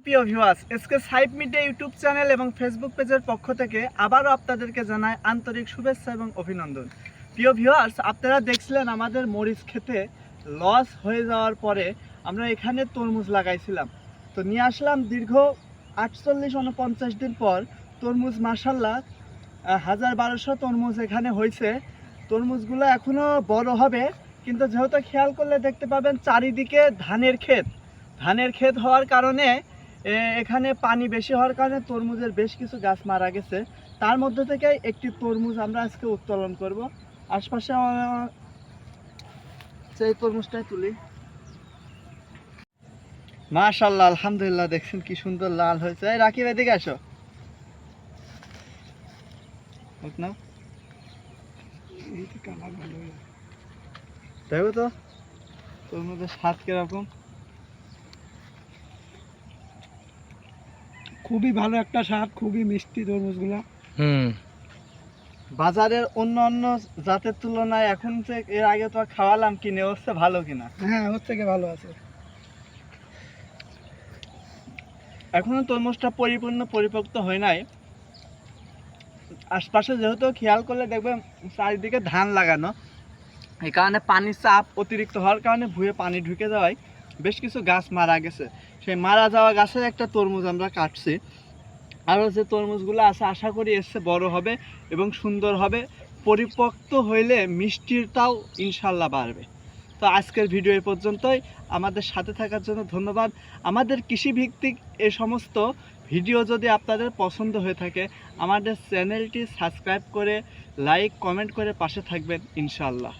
প্রিয় viewers, SK সাইপ media YouTube channel এবং ফেসবুক পেজের পক্ষ থেকে আবারও আপনাদেরকে জানাই আন্তরিক শুভেচ্ছা এবং অভিনন্দন। প্রিয় ভিউয়ার্স, আপনারা দেখছিলেন আমাদের মরিচ খেতে লস হয়ে যাওয়ার পরে আমরা এখানে তরমুজ লাগাইছিলাম। তো নিয়ে আসলাম দীর্ঘ 48-49 দিন পর তরমুজ। মাশাআল্লাহ 1000-1200 তরমুজ এখানে হয়েছে। তরমুজগুলো এখনও বড় হবে, কিন্তু যেহেতু খেয়াল করলে দেখতে পাবেন চারিদিকে ধানের ক্ষেত হওয়ার কারণে এখানে পানি বেশি হওয়ার কারণে তরমুজের বেশ কিছু গাছ মারা গেছে। তার মধ্যে থেকে একটি তরমুজ আমরা আজকে উত্তোলন করব। আশপাশে সেই তরমুজটাই তুলি। মাশাআল্লাহ, আলহামদুলিল্লাহ, দেখছেন কি সুন্দর লাল হয়েছে। এই রাকিব, এদিকে আসো। দেখো তো তরমুজের স্বাদ কিরকম। খুবই ভালো একটা স্বাদ, খুবই মিষ্টি তরমুজগুলো। বাজারের অন্য জাতের তুলনায় এখন যে এর আগে তো খাওয়ালাম, কিনে হচ্ছে ভালো কিনা? হ্যাঁ, ওর থেকে ভালো আছে। এখনো তরমুজটা পরিপক্ত হয় নাই। আশপাশে যেহেতু খেয়াল করলে দেখবেন চারিদিকে ধান লাগানো, এই কারণে পানির চাপ অতিরিক্ত হওয়ার কারণে ভুঁয়ে পানি ঢুকে যাওয়ায় বেশ কিছু গাছ মারা গেছে। সেই মারা যাওয়া গাছের একটা তরমুজ আমরা কাটছি। আরও যে তরমুজগুলো আছে আশা করি এসে বড় হবে এবং সুন্দর হবে। পরিপক্ত হইলে মিষ্টিরটাও ইনশাল্লাহ বাড়বে। তো আজকের ভিডিও এই পর্যন্তই। আমাদের সাথে থাকার জন্য ধন্যবাদ। আমাদের কৃষিভিত্তিক এই সমস্ত ভিডিও যদি আপনাদের পছন্দ হয়ে থাকে, আমাদের চ্যানেলটি সাবস্ক্রাইব করে লাইক কমেন্ট করে পাশে থাকবেন ইনশাল্লাহ।